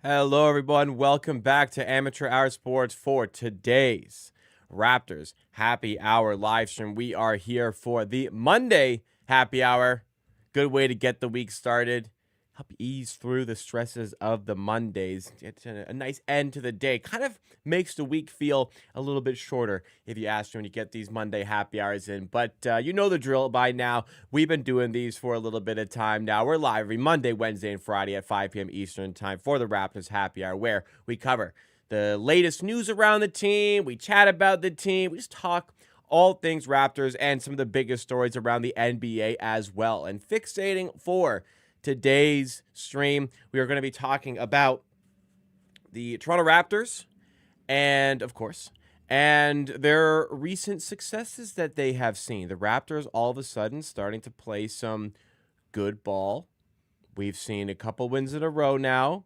Hello, everyone. Welcome back to Amateur Hour Sports for today's Raptors Happy Hour live stream. We are here for the Monday Happy Hour. Good way to get the week started. Help ease through the stresses of the Mondays. It's a nice end to the day. Kind of makes the week feel a little bit shorter, if you ask me, when you get these Monday happy hours in. But you know the drill by now. We've been doing these for a little bit of time now. We're live every Monday, Wednesday, and Friday at 5 p.m. Eastern time for the Raptors Happy Hour, where we cover the latest news around the team. We chat about the team. We just talk all things Raptors and some of the biggest stories around the NBA as well. And fixating for today's stream, we are going to be talking about the Toronto Raptors and, of course, their recent successes that they have seen. The Raptors all of a sudden starting to play some good ball. We've seen a couple wins in a row now.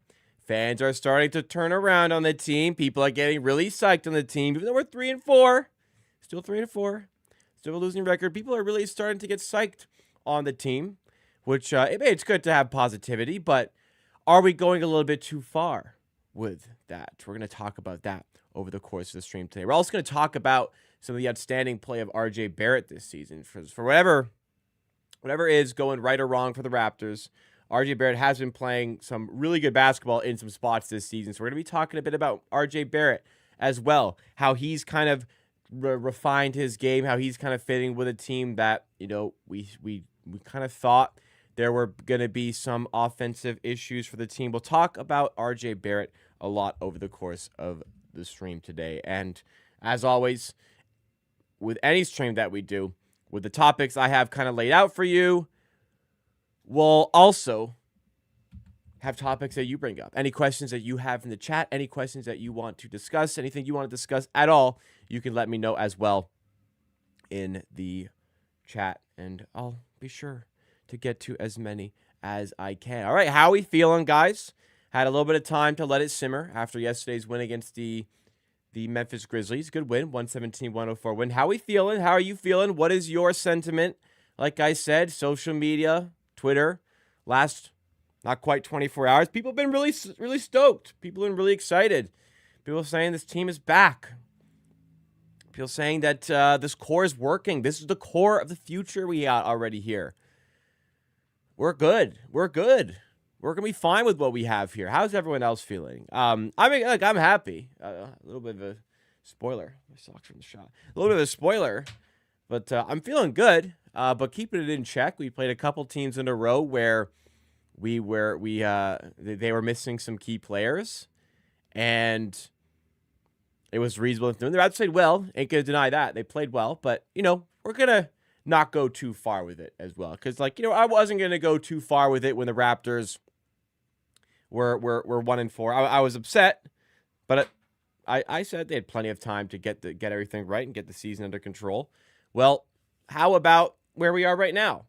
Fans are starting to turn around on the team. People are getting really psyched on the team. Even though we're 3-4, still 3-4, still a losing record. People are really starting to get psyched on the team, which it's good to have positivity, but are we going a little bit too far with that? We're going to talk about that over the course of the stream today. We're also going to talk about some of the outstanding play of R.J. Barrett this season. For whatever is going right or wrong for the Raptors, R.J. Barrett has been playing some really good basketball in some spots this season. So we're going to be talking a bit about R.J. Barrett as well, how he's kind of refined his game, how he's kind of fitting with a team that, you know, we kind of thought there were going to be some offensive issues for the team. We'll talk about R.J. Barrett a lot over the course of the stream today. And as always, with any stream that we do, with the topics I have kind of laid out for you, we'll also have topics that you bring up. Any questions that you have in the chat, any questions that you want to discuss, anything you want to discuss at all, you can let me know as well in the chat, and I'll be sure to get to as many as I can. All right, how are we feeling, guys? Had a little bit of time to let it simmer after yesterday's win against the Memphis Grizzlies. Good win, 117-104 win. How are we feeling? How are you feeling? What is your sentiment? Like I said, social media, Twitter, last not quite 24 hours, people have been really stoked. People have been really excited. People saying this team is back. People saying that this core is working. This is the core of the future we got already here. We're good. We're good. We're gonna be fine with what we have here. How's everyone else feeling? I'm happy. A little bit of a spoiler. My socks from the shot. A little bit of a spoiler, but I'm feeling good. But keeping it in check. We played a couple teams in a row where they were missing some key players, and it was reasonable. The Raptors played well. Ain't gonna deny that they played well, but we're gonna not go too far with it as well. Because, I wasn't going to go too far with it when the Raptors were 1-4. I was upset, but I said they had plenty of time to get everything right and get the season under control. Well, how about where we are right now?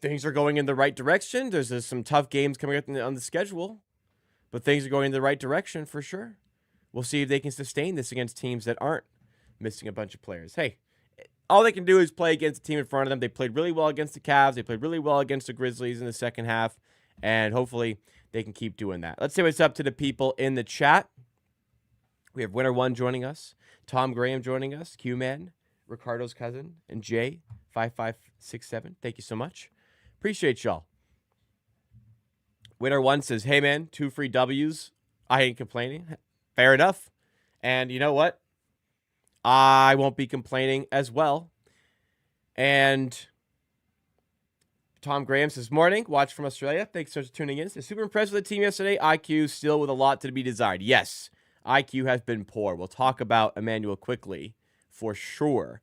Things are going in the right direction. There's some tough games coming up on the schedule, but things are going in the right direction for sure. We'll see if they can sustain this against teams that aren't missing a bunch of players. Hey, all they can do is play against the team in front of them. They played really well against the Cavs. They played really well against the Grizzlies in the second half, and hopefully they can keep doing that. Let's say what's up to the people in the chat. We have Winner One joining us, Tom Graham joining us, Q-Man, Ricardo's cousin, and J5567. Thank you so much. Appreciate y'all. Winner One says, hey, man, 2 free W's. I ain't complaining. Fair enough. And you know what? I won't be complaining as well. And Tom Graham says, morning, watch from Australia. Thanks so much for tuning in. Says, super impressed with the team yesterday. IQ still with a lot to be desired. Yes, IQ has been poor. We'll talk about Emmanuel quickly for sure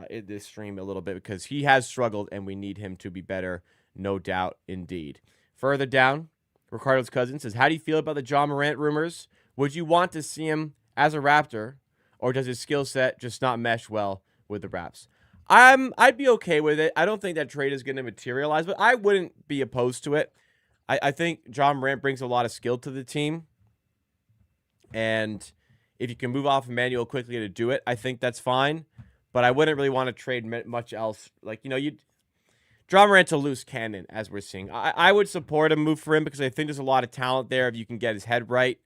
in this stream a little bit because he has struggled and we need him to be better, no doubt indeed. Further down, Ricardo's cousin says, how do you feel about the Ja Morant rumors? Would you want to see him as a Raptor? Or does his skill set just not mesh well with the Raps? I'd be okay with it. I don't think that trade is going to materialize, but I wouldn't be opposed to it. I think Ja Morant brings a lot of skill to the team. And if you can move off Emmanuel quickly to do it, I think that's fine. But I wouldn't really want to trade much else. Ja Morant's a loose cannon, as we're seeing. I would support a move for him because I think there's a lot of talent there if you can get his head right.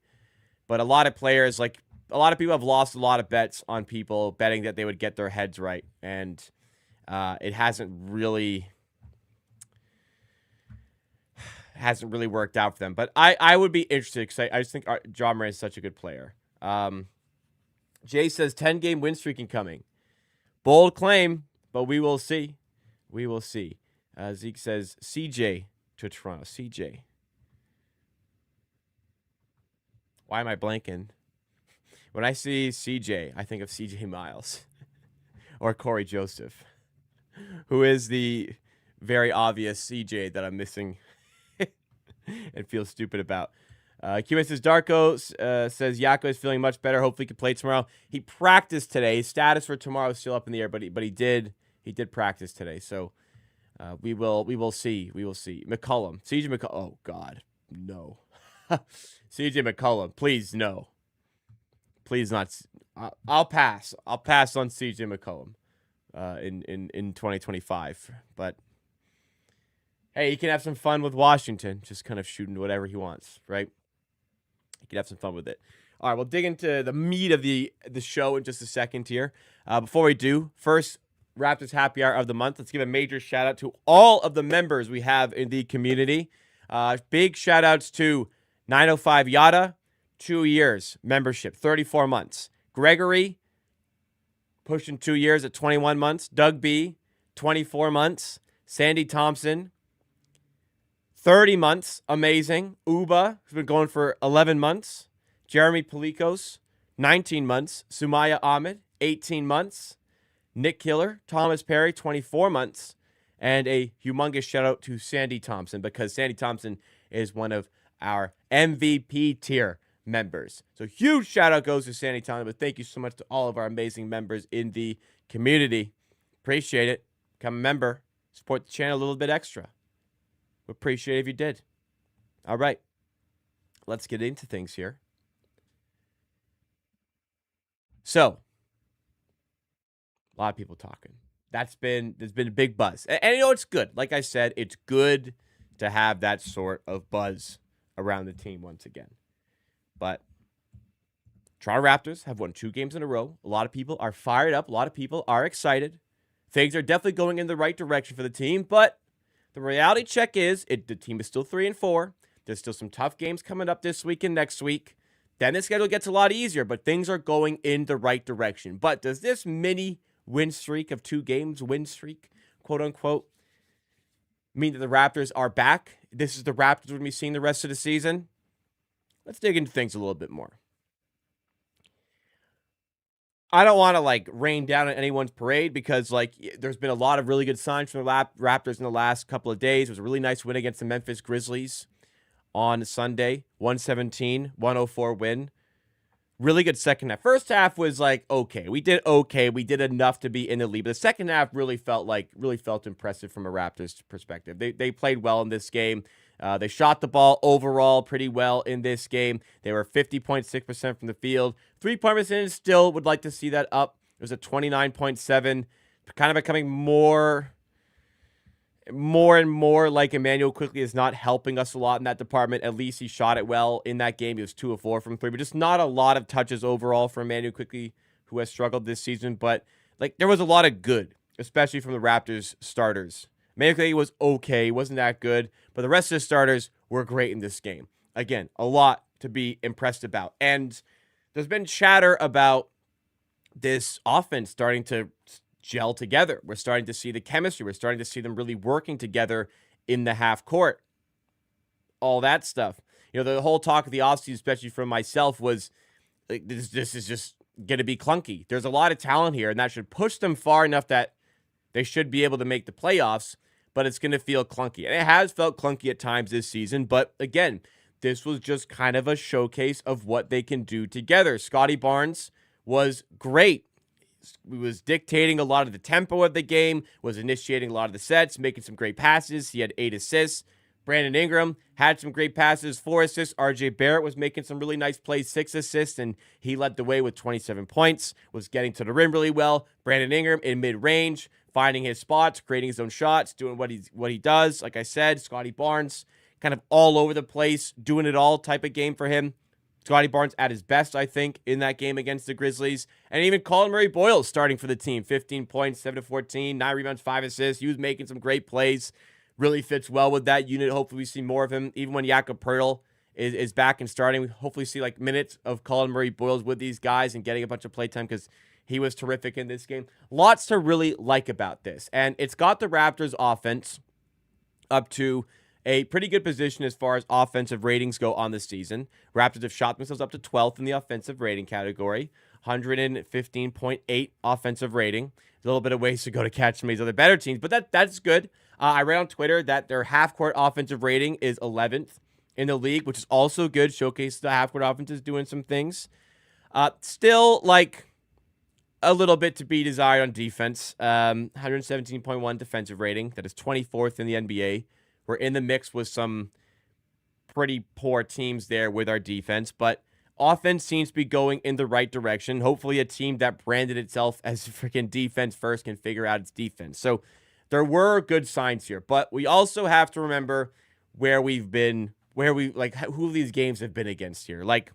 But a lot of players, like a lot of people have lost a lot of bets on people betting that they would get their heads right. And it hasn't really worked out for them. But I would be interested because I just think Ja Morant is such a good player. Jay says 10-game win streak incoming. Bold claim, but we will see. We will see. Zeke says CJ to Toronto. CJ. Why am I blanking? When I see CJ, I think of CJ Miles or Corey Joseph, who is the very obvious CJ that I'm missing and feel stupid about. QS says Darko says Yako is feeling much better. Hopefully he can play tomorrow. He practiced today. His status for tomorrow is still up in the air, but he did practice today. So we will see. We will see. McCollum. CJ McCollum. Oh God, no. CJ McCollum, please no. Please not. I'll pass. I'll pass on CJ McCollum in 2025. But hey, he can have some fun with Washington, just kind of shooting whatever he wants, right? He can have some fun with it. All right, we'll dig into the meat of the show in just a second here. Before we do, first, Raptors Happy Hour of the month. Let's give a major shout out to all of the members we have in the community. Big shout outs to 905 Yada, 2 years membership, 34 months. Gregory, pushing 2 years at 21 months. Doug B, 24 months. Sandy Thompson, 30 months. Amazing. Uba, who's been going for 11 months. Jeremy Pelikos, 19 months. Sumaya Ahmed, 18 months. Nick Killer, Thomas Perry, 24 months. And a humongous shout out to Sandy Thompson because Sandy Thompson is one of our MVP tier members. So huge shout out goes to Sandy Thompson, but thank you so much to all of our amazing members in the community. Appreciate it. Become a member. Support the channel a little bit extra. We appreciate it if you did. All right. Let's get into things here. So, a lot of people talking. There's been a big buzz. And you know, it's good. Like I said, it's good to have that sort of buzz around the team once again. But Toronto Raptors have won 2 games in a row. A lot of people are fired up. A lot of people are excited. Things are definitely going in the right direction for the team. But the reality check is the team is still 3-4. There's still some tough games coming up this week and next week. Then the schedule gets a lot easier, but things are going in the right direction. But does this mini win streak of 2 games, win streak, quote unquote, mean that the Raptors are back? This is the Raptors we're going to be seeing the rest of the season? Let's dig into things a little bit more. I don't want to rain down on anyone's parade because there's been a lot of really good signs from the Raptors in the last couple of days. It was a really nice win against the Memphis Grizzlies on Sunday, 117-104 win. Really good second half. First half was okay. We did okay. We did enough to be in the lead. But the second half really felt impressive from a Raptors perspective. They played well in this game. They shot the ball overall pretty well in this game. They were 50.6% from the field. 3-point percentage still would like to see that up. It was a 29.7. Kind of becoming more and more like Emmanuel Quickly is not helping us a lot in that department. At least he shot it well in that game. He was 2 of 4 from 3, but just not a lot of touches overall for Emmanuel Quickly, who has struggled this season. But there was a lot of good, especially from the Raptors starters. Emmanuel Quickly was okay. He wasn't that good, but the rest of the starters were great in this game. Again, a lot to be impressed about. And there's been chatter about this offense starting to gel together. We're starting to see the chemistry. We're starting to see them really working together in the half court. All that stuff. The whole talk of the offseason, especially from myself, was this is just going to be clunky. There's a lot of talent here, and that should push them far enough that they should be able to make the playoffs, but it's going to feel clunky. And it has felt clunky at times this season, but again, this was just kind of a showcase of what they can do together. Scottie Barnes was great. He was dictating a lot of the tempo of the game, was initiating a lot of the sets, making some great passes. He had 8 assists. Brandon Ingram had some great passes, 4 assists. RJ Barrett was making some really nice plays, 6 assists, and he led the way with 27 points, was getting to the rim really well. Brandon Ingram in mid-range, finding his spots, creating his own shots, doing what he does. Like I said, Scottie Barnes, kind of all over the place, doing it all type of game for him. Scottie Barnes at his best, I think, in that game against the Grizzlies. And even Colin Murray-Boyle starting for the team. 15 points, 7 to 14, 9 rebounds, 5 assists. He was making some great plays. Really fits well with that unit. Hopefully we see more of him. Even when Jakob Perl is back and starting, we hopefully see like minutes of Colin Murray-Boyle with these guys and getting a bunch of playtime because he was terrific in this game. Lots to really like about this. And it's got the Raptors offense up to a pretty good position as far as offensive ratings go on the season. Raptors have shot themselves up to 12th in the offensive rating category, 115.8 offensive rating. A little bit of ways to go to catch some of these other better teams, but that's good. I read on Twitter that their half-court offensive rating is 11th in the league, which is also good. Showcase the half-court offense is doing some things. Still, like, a little bit to be desired on defense. 117.1 defensive rating. That is 24th in the NBA. We're in the mix with some pretty poor teams there with our defense, but offense seems to be going in the right direction. Hopefully a team that branded itself as freaking defense first can figure out its defense. So there were good signs here, but we also have to remember where we've been, who these games have been against here. Like,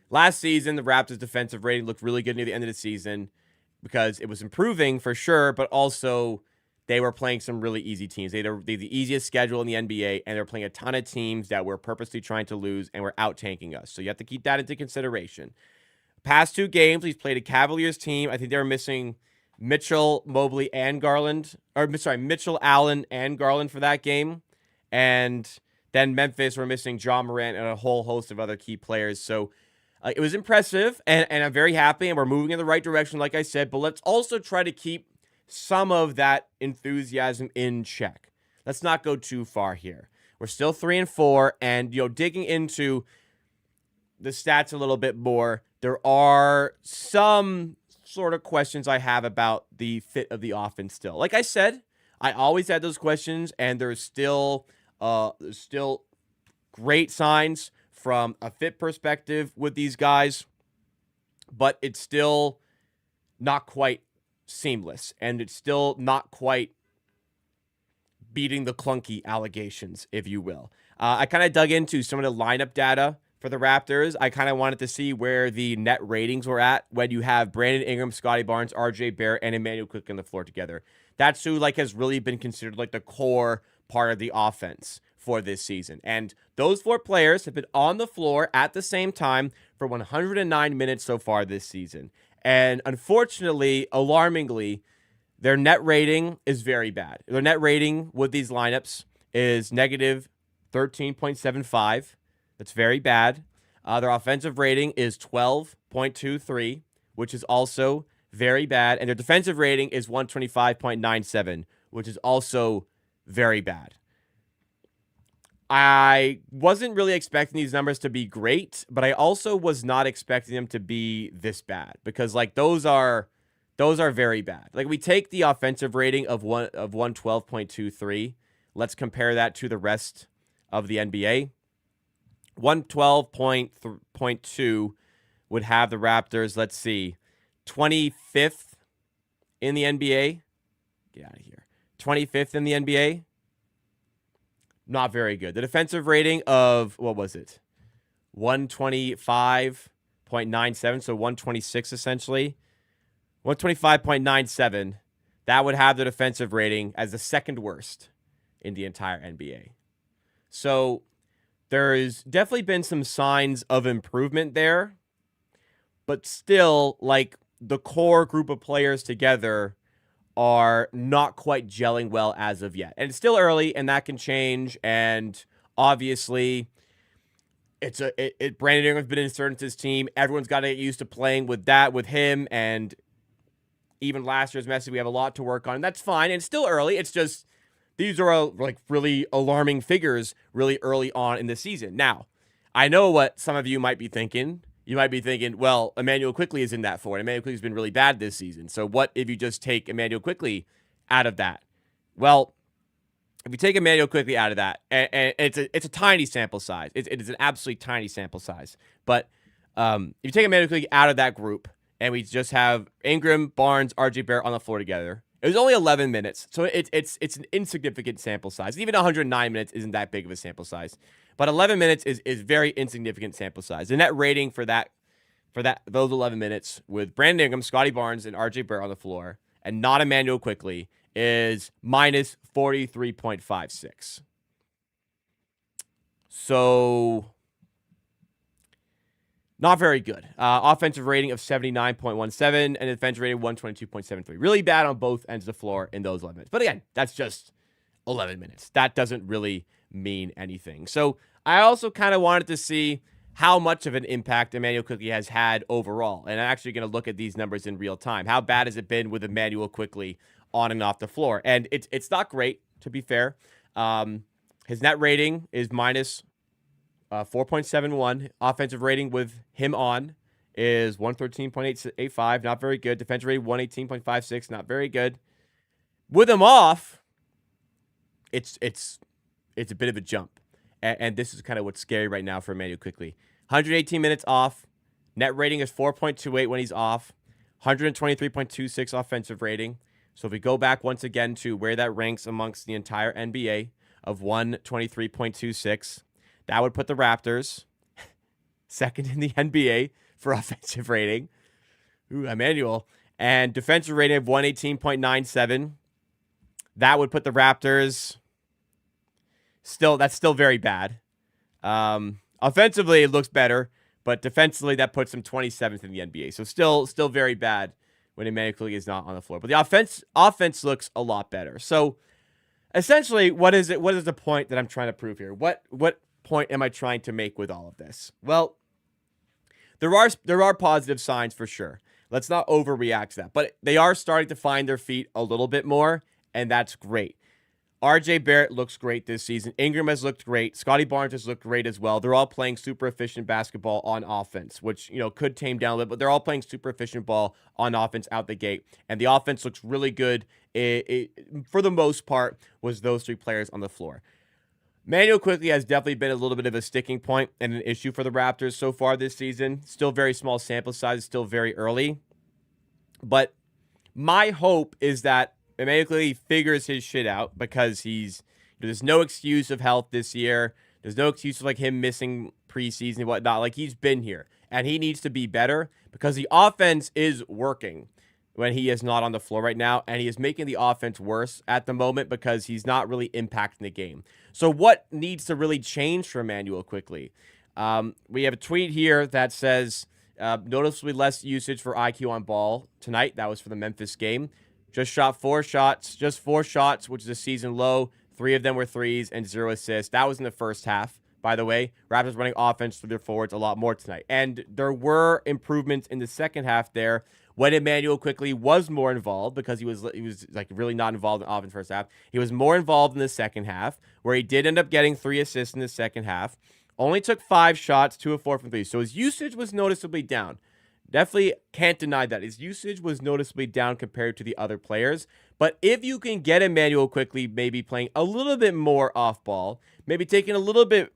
last season, the Raptors' defensive rating looked really good near the end of the season because it was improving for sure, but also they were playing some really easy teams. They had the easiest schedule in the NBA, and they're playing a ton of teams that were purposely trying to lose and were out-tanking us. So you have to keep that into consideration. Past 2 games, he's played a Cavaliers team. I think they were missing Mitchell, Mobley, and Garland. Mitchell, Allen, and Garland for that game. And then Memphis were missing John Morant and a whole host of other key players. So it was impressive, and I'm very happy, and we're moving in the right direction, like I said. But let's also try to keep some of that enthusiasm in check. Let's not go too far here. We're still 3-4, and digging into the stats a little bit more, there are some sort of questions I have about the fit of the offense still. Like I said, I always had those questions, and there's still great signs from a fit perspective with these guys, but it's still not quite seamless, and it's still not quite beating the clunky allegations, if you will. I kind of dug into some of the lineup data for the Raptors. I kind of wanted to see where the net ratings were at when you have Brandon Ingram, Scottie Barnes, RJ Barrett, and Emmanuel Quickly on the floor together. That's who has really been considered like the core part of the offense for this season. And those 4 players have been on the floor at the same time for 109 minutes so far this season. And unfortunately, alarmingly, their net rating is very bad. Their net rating with these lineups is negative 13.75. That's very bad. Their offensive rating is 12.23, which is also very bad. And their defensive rating is 125.97, which is also very bad. I wasn't really expecting these numbers to be great, but I also was not expecting them to be this bad because those are very bad. Like, we take the offensive rating of 112.23. Let's compare that to the rest of the NBA. 112.2 would have the Raptors, let's see, 25th in the NBA. Get out of here. 25th in the NBA. Not very good. The defensive rating of, what was it? 125.97, so 126 essentially. 125.97. That would have the defensive rating as the second worst in the entire NBA. So there's definitely been some signs of improvement there, but still, the core group of players together are not quite gelling well as of yet. And it's still early, and that can change. And obviously, Brandon Ingram's been inserted into his team. Everyone's got to get used to playing with him. And even last year's message, we have a lot to work on. And that's fine. And it's still early. It's just these are really alarming figures really early on in the season. Now, I know what some of you might be thinking. You might be thinking, well, Emmanuel Quickly is in that for it. Emmanuel Quickly's been really bad this season. So what if you just take Emmanuel Quickly out of that? Well, if you take Emmanuel Quickly out of that, and it's a tiny sample size. It is an absolutely tiny sample size. But if you take Emmanuel Quickly out of that group and we just have Ingram, Barnes, RJ Barrett on the floor together. It was only 11 minutes, so it's an insignificant sample size. Even 109 minutes isn't that big of a sample size, but 11 minutes is very insignificant sample size. The net rating for those 11 minutes with Brandon Ingram, Scottie Barnes, and RJ Barrett on the floor, and not Emmanuel Quickley, is minus 43.56. So, not very good. Offensive rating of 79.17 and defensive rating 122.73. Really bad on both ends of the floor in those 11 minutes. But again, that's just 11 minutes. That doesn't really mean anything. So I also kind of wanted to see how much of an impact Emmanuel Quickley has had overall. And I'm actually going to look at these numbers in real time. How bad has it been with Emmanuel Quickley on and off the floor? And it's not great, to be fair. His net rating is minus 4.71. Offensive rating with him on is 113.85. Not very good. Defensive rating 118.56. Not very good. With him off, it's a bit of a jump. And this is kind of what's scary right now for Emmanuel Quickley. 118 minutes off. Net rating is 4.28 when he's off. 123.26 offensive rating. So if we go back once again to where that ranks amongst the entire NBA of 123.26, that would put the Raptors second in the NBA for offensive rating. Ooh, Emmanuel. And defensive rating of 118.97. That would put the Raptors... that's still very bad. Offensively, it looks better, but defensively, that puts him 27th in the NBA. So still very bad when Emmanuel Quickley is not on the floor. But the offense looks a lot better. So essentially, what is it? What is the point that I'm trying to prove here? What point am I trying to make with all of this? Well, there are positive signs for sure. Let's not overreact to that. But they are starting to find their feet a little bit more, and that's great. RJ Barrett looks great this season. Ingram has looked great. Scottie Barnes has looked great as well. They're all playing super efficient basketball on offense, which, could tame down a little bit, but they're all playing super efficient ball on offense out the gate. And the offense looks really good. For the most part, was those three players on the floor. Emmanuel Quickley has definitely been a little bit of a sticking point and an issue for the Raptors so far this season. Still very small sample size, still very early. But my hope is that Emmanuel Quickley figures his shit out because there's no excuse of health this year. There's no excuse of him missing preseason and whatnot. He's been here and he needs to be better because the offense is working when he is not on the floor right now, and he is making the offense worse at the moment because he's not really impacting the game. So what needs to really change for Emmanuel Quickley? We have a tweet here that says noticeably less usage for IQ on ball tonight. That was for the Memphis game. Just shot 4 shots, which is a season low. 3 of them were threes and 0 assists. That was in the first half, by the way. Raptors running offense through their forwards a lot more tonight. And there were improvements in the second half there when Emmanuel Quickley was more involved because he was really not involved in offense first half. He was more involved in the second half where he did end up getting 3 assists in the second half. Only took 5 shots, 2 of 4 from 3. So his usage was noticeably down. Definitely can't deny that. His usage was noticeably down compared to the other players. But if you can get Emmanuel Quickley maybe playing a little bit more off ball, maybe taking a little bit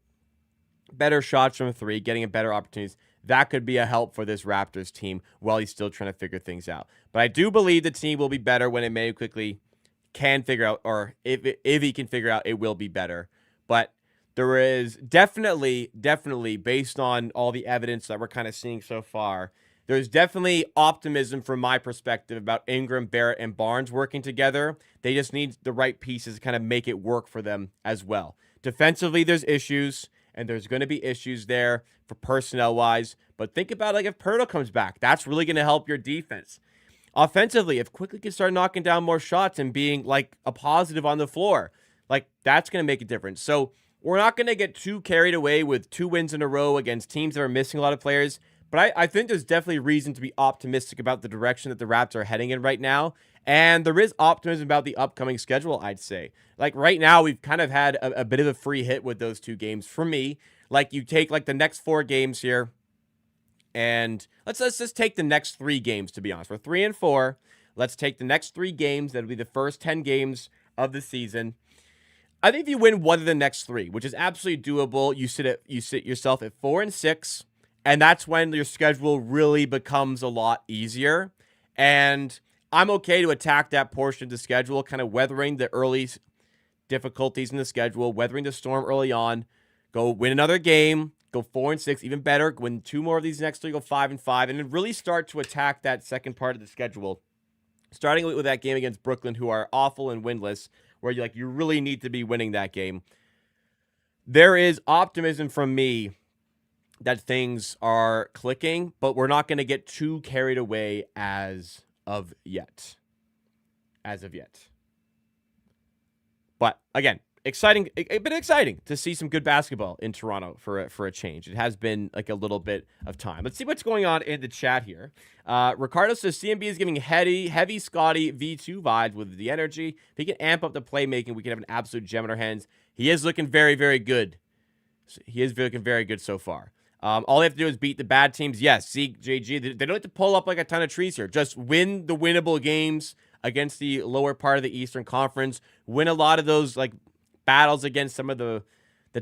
better shots from 3, getting a better opportunities, that could be a help for this Raptors team while he's still trying to figure things out. But I do believe the team will be better when Emmanuel Quickley can figure out, or if he can figure out, it will be better. But there is definitely, based on all the evidence that we're kind of seeing so far, there's definitely optimism from my perspective about Ingram, Barrett, and Barnes working together. They just need the right pieces to kind of make it work for them as well. Defensively, there's issues, and there's going to be issues there for personnel-wise. But think about if Pirtle comes back. That's really going to help your defense. Offensively, if Quickley can start knocking down more shots and being a positive on the floor, that's going to make a difference. So we're not going to get too carried away with 2 wins in a row against teams that are missing a lot of players. But I think there's definitely reason to be optimistic about the direction that the Raptors are heading in right now. And there is optimism about the upcoming schedule, I'd say. Right now, we've kind of had a bit of a free hit with those 2 games. For me, you take the next 4 games here. And let's just take the next 3 games, to be honest. We're 3 and 4. Let's take the next 3 games. That'll be the first 10 games of the season. I think if you win one of the next 3, which is absolutely doable, you sit yourself at 4 and 6. And that's when your schedule really becomes a lot easier. And I'm okay to attack that portion of the schedule, kind of weathering the early difficulties in the schedule, weathering the storm early on, go win another game, go 4-6, even better, win 2 more of these next 3, go 5-5, and then really start to attack that second part of the schedule. Starting with that game against Brooklyn, who are awful and winless, where you really need to be winning that game. There is optimism from me that things are clicking, but we're not going to get too carried away as of yet. But again, exciting, a bit exciting to see some good basketball in Toronto for a change. It has been like a little bit of time. Let's see what's going on in the chat here. Ricardo says CMB is giving heavy Scottie V2 vibes with the energy. If he can amp up the playmaking, we can have an absolute gem in our hands. He is looking very, very good. He is looking very good so far. All they have to do is beat the bad teams. Yes, CJG. They don't have to pull up like a ton of trees here. Just win the winnable games against the lower part of the Eastern Conference. Win a lot of those like battles against some of the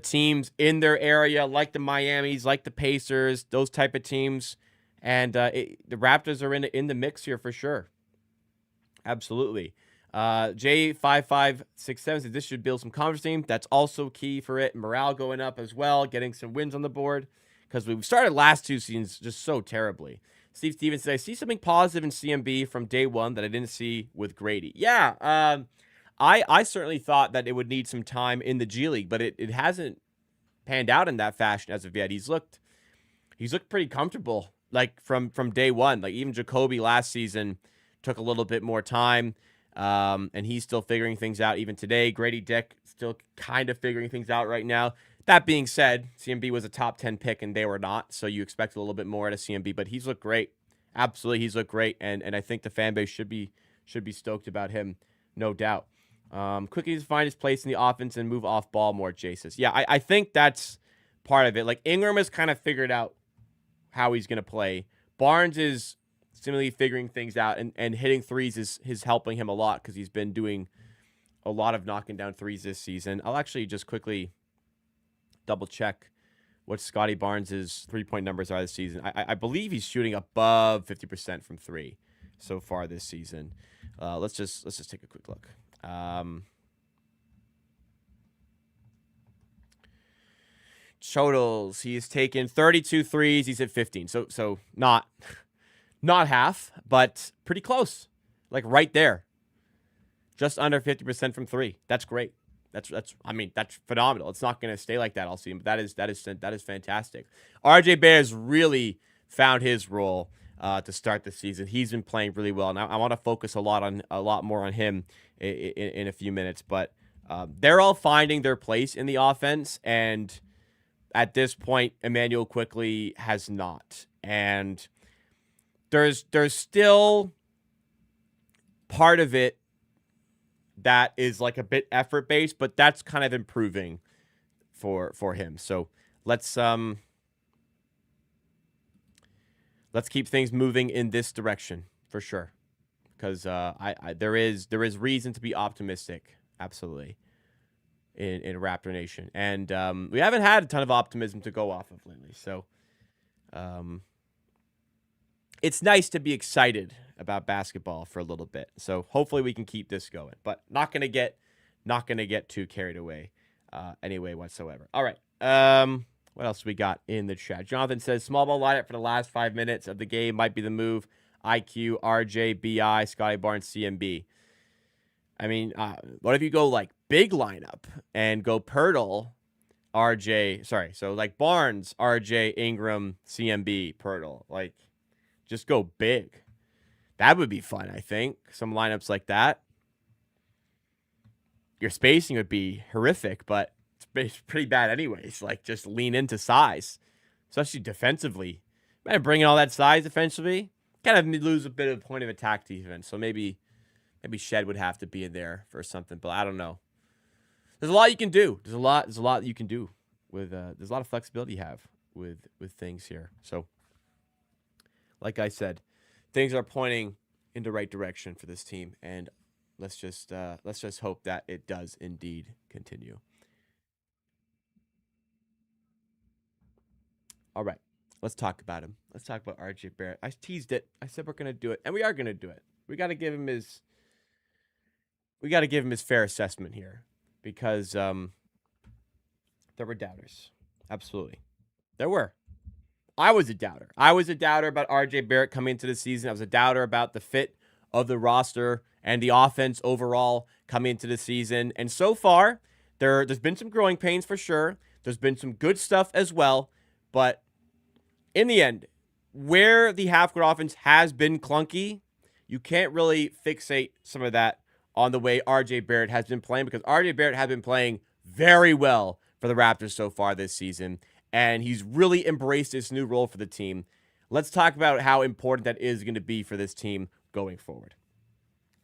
teams in their area, like the Miamis, like the Pacers, those type of teams. And the Raptors are in the mix here for sure. Absolutely. J5567 says this should build some confidence team. That's also key for it. Morale going up as well, getting some wins on the board. Because we started last 2 seasons just so terribly. Steve Stevens said, I see something positive in CMB from day one that I didn't see with Grady. Yeah, I certainly thought that it would need some time in the G League, but it hasn't panned out in that fashion as of yet. He's looked pretty comfortable, like from day one. Like even Jacoby last season took a little bit more time, and he's still figuring things out even today. Grady Dick still kind of figuring things out right now. That being said, CMB was a top 10 pick, and they were not, so you expect a little bit more out of CMB, but he's looked great. Absolutely, he's looked great, and I think the fan base should be stoked about him, no doubt. Quickly to find his place in the offense and move off ball more, Jay says. Yeah, I think that's part of it. Like, Ingram has kind of figured out how he's going to play. Barnes is similarly figuring things out, and hitting threes is helping him a lot because he's been doing a lot of knocking down threes this season. I'll actually just quickly double check what Scottie Barnes' 3-point numbers are this season. I believe he's shooting above 50% from 3 so far this season. Let's just take a quick look. Totals. He's taken 32 threes. He's at 15. So not half, but pretty close. Like right there. Just under 50% from 3. That's great. That's phenomenal. It's not going to stay like that all season, but that is fantastic. RJ Barrett has really found his role to start the season. He's been playing really well, and I want to focus a lot more on him in a few minutes. But they're all finding their place in the offense, and at this point, Emmanuel quickly has not. And there's still part of it that is like a bit effort based, but that's kind of improving for him. So let's keep things moving in this direction for sure, because there is reason to be optimistic, absolutely, in Raptor Nation, and we haven't had a ton of optimism to go off of lately. So it's nice to be excited about basketball for a little bit. So hopefully we can keep this going, but not gonna get too carried away anyway whatsoever. All right. What else we got in the chat? Jonathan says small ball lineup for the last 5 minutes of the game might be the move. IQ, RJ, BI, Scottie Barnes, CMB. I mean, what if you go like big lineup and go Pirtle, RJ? Sorry, so like Barnes, RJ, Ingram, CMB, Pirtle. Like, just go big. That would be fun, I think. Some lineups like that. Your spacing would be horrific, but it's pretty bad anyways. Like, just lean into size, especially defensively. Man, bringing all that size defensively, kind of lose a bit of point of attack defense. So maybe Shed would have to be in there for something, but I don't know. There's a lot you can do. There's a lot you can do with. There's a lot of flexibility you have with things here. So, like I said, things are pointing in the right direction for this team, and let's just hope that it does indeed continue. All right. Let's talk about him. Let's talk about RJ Barrett. I teased it. I said we're gonna do it, and we are gonna do it. We got to give him his fair assessment here, because there were doubters. Absolutely, there were. I was a doubter. I was a doubter about RJ Barrett coming into the season. I was a doubter about the fit of the roster and the offense overall coming into the season. And so far, there's been some growing pains for sure. There's been some good stuff as well. But in the end, where the half-court offense has been clunky, you can't really fixate some of that on the way RJ Barrett has been playing, because RJ Barrett has been playing very well for the Raptors so far this season. And he's really embraced this new role for the team. Let's talk about how important that is going to be for this team going forward.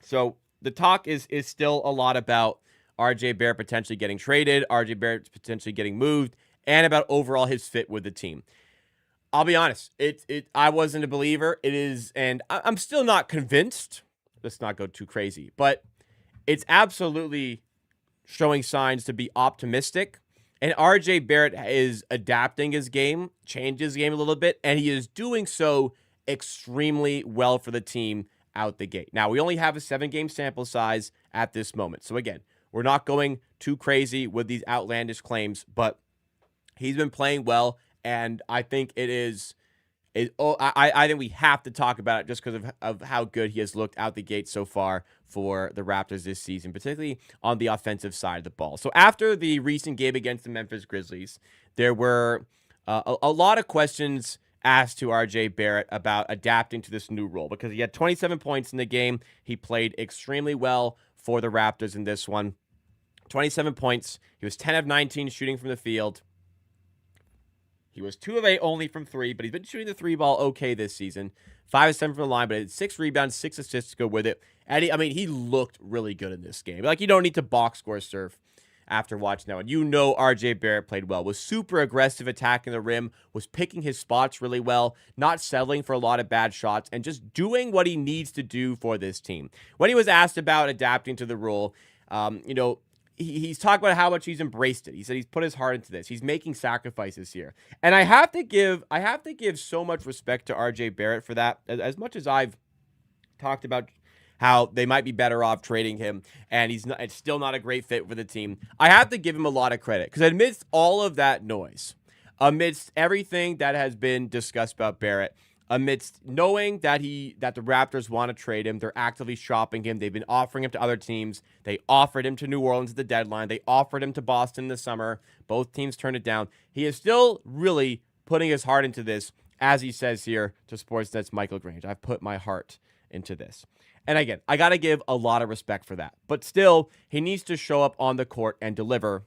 So the talk is still a lot about RJ Barrett potentially getting traded, RJ Barrett potentially getting moved, and about overall his fit with the team. I'll be honest, I wasn't a believer. It is, and I'm still not convinced. Let's not go too crazy, but it's absolutely showing signs to be optimistic. And RJ Barrett is adapting his game, changed his game a little bit, and he is doing so extremely well for the team out the gate. Now, we only have a 7-game sample size at this moment. So again, we're not going too crazy with these outlandish claims, but he's been playing well, and I think I think we have to talk about it just because of how good he has looked out the gate so far for the Raptors this season, particularly on the offensive side of the ball. So after the recent game against the Memphis Grizzlies, there were a lot of questions asked to RJ Barrett about adapting to this new role, because he had 27 points in the game. He played extremely well for the Raptors in this one. 27 points. He was 10 of 19 shooting from the field. He was 2 of 8 only from 3, but he's been shooting the 3 ball okay this season. 5 of 7 from the line, but he had 6 rebounds, 6 assists to go with it. And he looked really good in this game. Like, you don't need to box score surf after watching that one. You know RJ Barrett played well, was super aggressive attacking the rim, was picking his spots really well, not settling for a lot of bad shots, and just doing what he needs to do for this team. When he was asked about adapting to the role, he's talked about how much he's embraced it. He said he's put his heart into this. He's making sacrifices here. And I have to give so much respect to RJ Barrett for that. As much as I've talked about how they might be better off trading him, and it's still not a great fit for the team, I have to give him a lot of credit, because amidst all of that noise, amidst everything that has been discussed about Barrett, amidst knowing that the Raptors want to trade him, they're actively shopping him. They've been offering him to other teams. They offered him to New Orleans at the deadline. They offered him to Boston in the summer. Both teams turned it down. He is still really putting his heart into this, as he says here to Sportsnet's Michael Grange. I've put my heart into this. And again, I got to give a lot of respect for that. But still, he needs to show up on the court and deliver.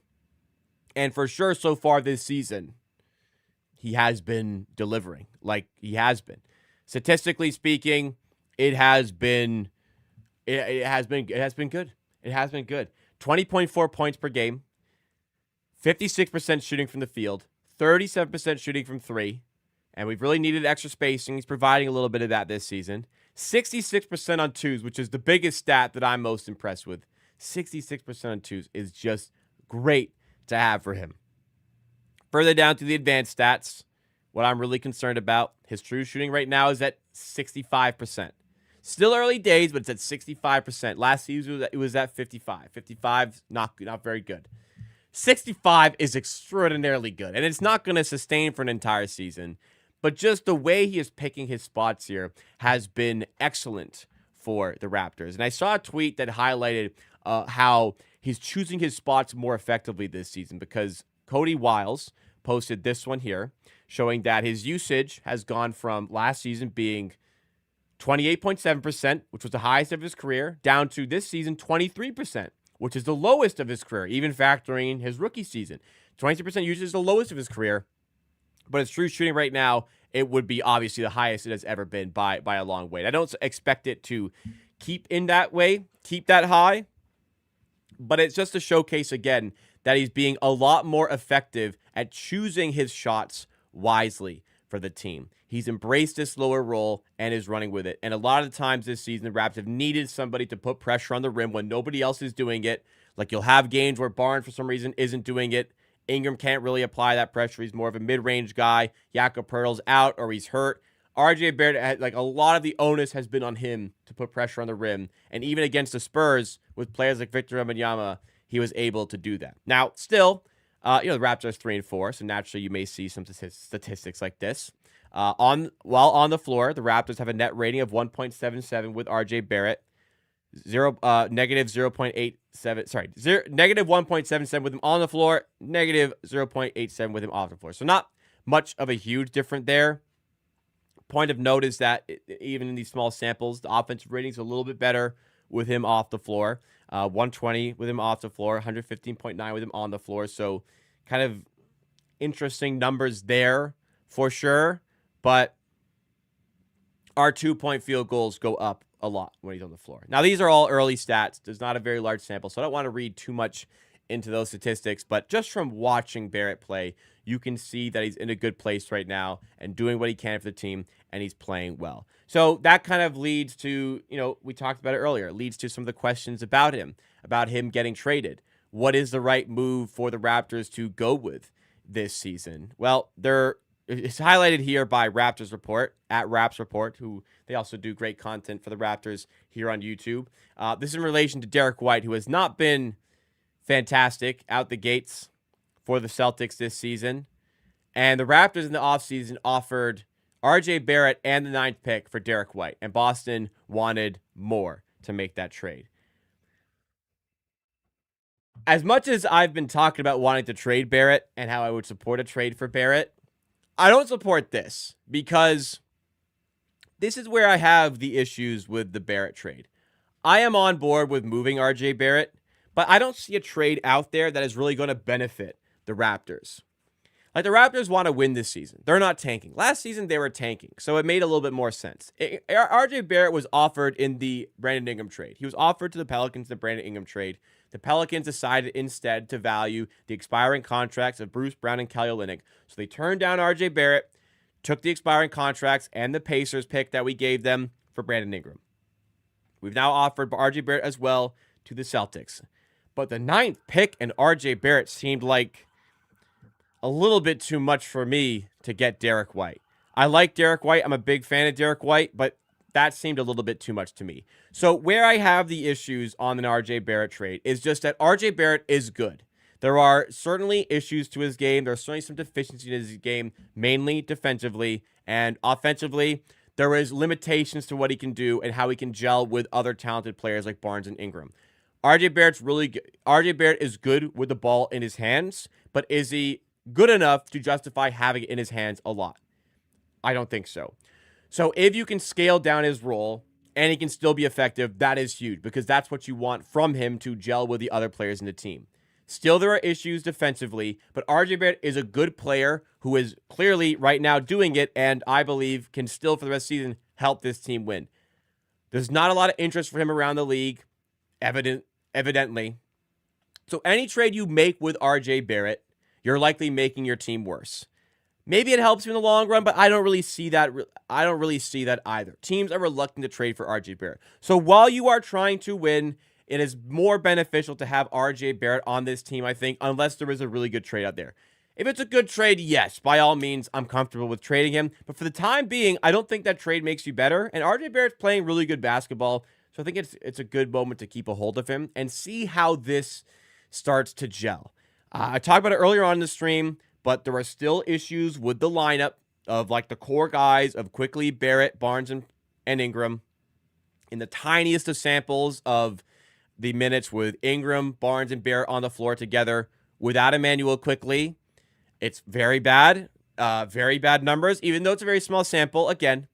And for sure, so far this season, he has been delivering. Like, he has been. Statistically speaking, it has been good. It has been good. 20.4 points per game, 56% shooting from the field, 37% shooting from 3, and we've really needed extra spacing. He's providing a little bit of that this season. 66% on 2s, which is the biggest stat that I'm most impressed with. 66% on 2s is just great to have for him. Further down to the advanced stats, what I'm really concerned about, his true shooting right now is at 65%. Still early days, but it's at 65%. Last season, it was at 55. 55, not very good. 65 is extraordinarily good, and it's not going to sustain for an entire season. But just the way he is picking his spots here has been excellent for the Raptors. And I saw a tweet that highlighted how he's choosing his spots more effectively this season, because Cody Wiles posted this one here showing that his usage has gone from last season being 28.7%, which was the highest of his career, down to this season 23%, which is the lowest of his career, even factoring his rookie season. 23% usage is the lowest of his career. But his true shooting right now, it would be obviously the highest it has ever been by a long way. I don't expect it to keep in that way, keep that high, but it's just a showcase again that he's being a lot more effective at choosing his shots wisely for the team. He's embraced this lower role and is running with it. And a lot of the times this season, the Raptors have needed somebody to put pressure on the rim when nobody else is doing it. Like, you'll have games where Barnes, for some reason, isn't doing it, Ingram can't really apply that pressure. He's more of a mid-range guy. Jakob Poeltl's out or he's hurt. RJ Barrett, like a lot of the onus has been on him to put pressure on the rim. And even against the Spurs with players like Victor Wembanyama, he was able to do that. Now, still, the Raptors 3-4, so naturally you may see some statistics like this. While on the floor, the Raptors have a net rating of 1.77 with RJ Barrett. Negative 0.87. Sorry, negative 1.77 with him on the floor. Negative 0.87 with him off the floor. So not much of a huge difference there. Point of note is that even in these small samples, the offensive rating's a little bit better with him off the floor. 120 with him off the floor. 115.9 with him on the floor. So kind of interesting numbers there for sure. But our 2-point field goals go up a lot when he's on the floor. Now, these are all early stats. There's not a very large sample, so I don't want to read too much into those statistics. But just from watching Barrett play, you can see that he's in a good place right now and doing what he can for the team, and he's playing well. So that kind of leads to, we talked about it earlier, leads to some of the questions about him getting traded. What is the right move for the Raptors to go with this season? Well, it's highlighted here by Raptors Report, at Raps Report, who they also do great content for the Raptors here on YouTube. This is in relation to Derek White, who has not been fantastic out the gates for the Celtics this season. And the Raptors in the offseason offered RJ Barrett and the 9th pick for Derek White. And Boston wanted more to make that trade. As much as I've been talking about wanting to trade Barrett and how I would support a trade for Barrett, I don't support this because this is where I have the issues with the Barrett trade. I am on board with moving RJ Barrett, but I don't see a trade out there that is really going to benefit the Raptors. Like, the Raptors want to win this season. They're not tanking. Last season, they were tanking, so it made a little bit more sense. RJ Barrett was offered in the Brandon Ingram trade. He was offered to the Pelicans in the Brandon Ingram trade. The Pelicans decided instead to value the expiring contracts of Bruce Brown and Kelly Olynyk. So they turned down RJ Barrett, took the expiring contracts and the Pacers pick that we gave them for Brandon Ingram. We've now offered RJ Barrett as well to the Celtics. But the 9th pick and RJ Barrett seemed like a little bit too much for me to get Derek White. I like Derek White. I'm a big fan of Derek White, but that seemed a little bit too much to me. So where I have the issues on the RJ Barrett trade is just that RJ Barrett is good. There are certainly issues to his game. There are certainly some deficiencies in his game, mainly defensively. And offensively, there is limitations to what he can do and how he can gel with other talented players like Barnes and Ingram. RJ Barrett's really good. RJ Barrett is good with the ball in his hands, but is he good enough to justify having it in his hands a lot? I don't think so. So if you can scale down his role and he can still be effective, that is huge because that's what you want from him to gel with the other players in the team. Still, there are issues defensively, but RJ Barrett is a good player who is clearly right now doing it and I believe can still for the rest of the season help this team win. There's not a lot of interest for him around the league, evidently. So any trade you make with RJ Barrett, you're likely making your team worse. Maybe it helps you in the long run, but I don't really see that. I don't really see that either. Teams are reluctant to trade for RJ Barrett. So while you are trying to win, it is more beneficial to have RJ Barrett on this team, I think, unless there is a really good trade out there. If it's a good trade, yes, by all means, I'm comfortable with trading him. But for the time being, I don't think that trade makes you better. And RJ Barrett's playing really good basketball. So I think it's a good moment to keep a hold of him and see how this starts to gel. I talked about it earlier on in the stream, but there are still issues with the lineup of like the core guys of Quickly, Barrett, Barnes, and Ingram. In the tiniest of samples of the minutes with Ingram, Barnes, and Barrett on the floor together without Emmanuel Quickly, it's very bad numbers, even though it's a very small sample, again.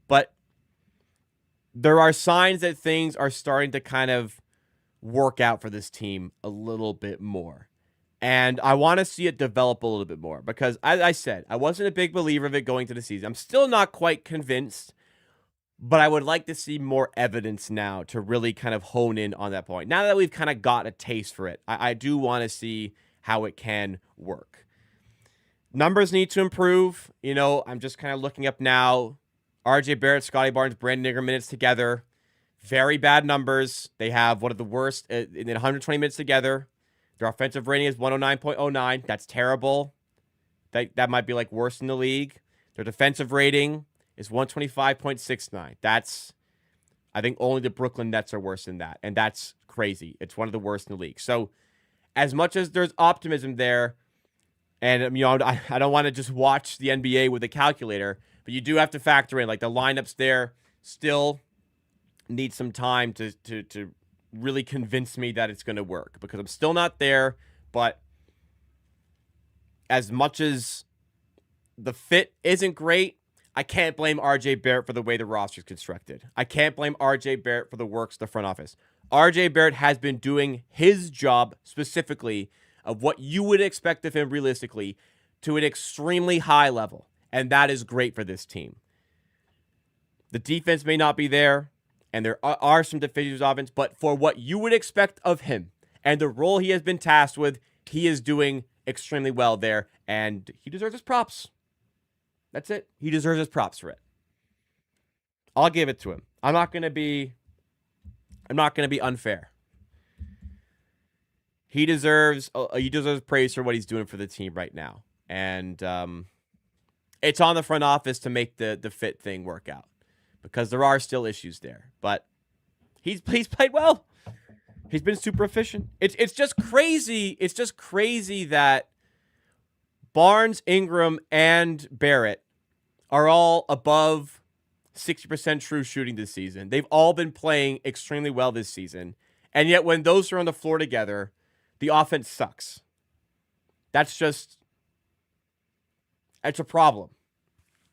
But there are signs that things are starting to kind of work out for this team a little bit more. And I want to see it develop a little bit more because, as I said, I wasn't a big believer of it going to the season. I'm still not quite convinced, but I would like to see more evidence now to really kind of hone in on that point. Now that we've kind of got a taste for it, I do want to see how it can work. Numbers need to improve. I'm just kind of looking up now. RJ Barrett, Scottie Barnes, Brandon Ingram minutes together. Very bad numbers. They have one of the worst in 120 minutes together. Their offensive rating is 109.09. That's terrible. That might be like worse in the league. Their defensive rating is 125.69. That's, I think only the Brooklyn Nets are worse than that. And that's crazy. It's one of the worst in the league. So as much as there's optimism there, and I don't want to just watch the NBA with a calculator, but you do have to factor in, like, the lineups there still need some time to really convince me that it's going to work, because I'm still not there. But as much as the fit isn't great, I can't blame RJ Barrett for the way the roster is constructed. I can't blame RJ Barrett for the works of the front office. RJ Barrett has been doing his job specifically of what you would expect of him realistically to an extremely high level, and that is great for this team. The defense may not be there, and there are some deficiencies of offense, but for what you would expect of him and the role he has been tasked with, he is doing extremely well there, and he deserves his props. That's it. He deserves his props for it. I'll give it to him. I'm not going to be unfair. He deserves praise for what he's doing for the team right now. And it's on the front office to make the fit thing work out, because there are still issues there. But he's played well. He's been super efficient. It's just crazy. It's just crazy that Barnes, Ingram, and Barrett are all above 60% true shooting this season. They've all been playing extremely well this season. And yet when those are on the floor together, the offense sucks. It's a problem.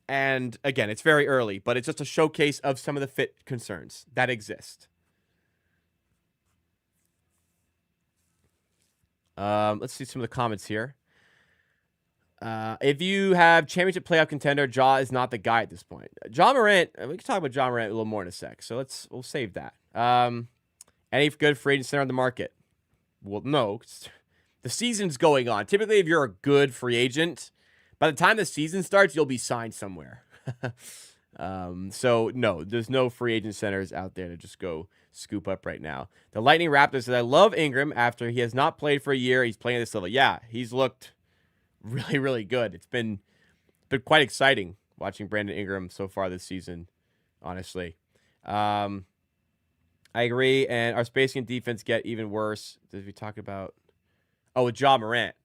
And again, it's very early, but it's just a showcase of some of the fit concerns that exist. Let's see some of the comments here. If you have championship playoff contender, Ja is not the guy at this point. Ja Morant, we can talk about Ja Morant a little more in a sec, so we'll save that. Any good free agent center on the market? Well, no. The season's going on. Typically, if you're a good free agent, by the time the season starts, you'll be signed somewhere. So, no, there's no free agent centers out there to just go scoop up right now. The Lightning Raptors said, I love Ingram after he has not played for a year. He's playing at this level. Yeah, he's looked really, really good. It's been quite exciting watching Brandon Ingram so far this season, honestly. I agree, and our spacing and defense get even worse. Did we talk about... Oh, with Ja Morant.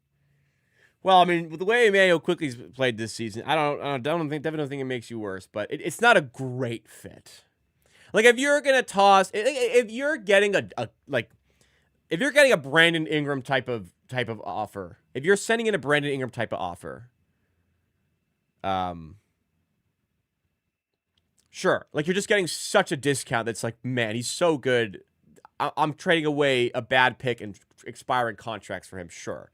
Well, I mean, with the way Emmanuel Quickly's played this season, I definitely don't think it makes you worse, but it's not a great fit. Like, if you're gonna toss, if you're getting if you're getting a Brandon Ingram type of offer, if you're sending in a Brandon Ingram type of offer, sure, like, you're just getting such a discount that's like, man, he's so good. I'm trading away a bad pick and expiring contracts for him. Sure.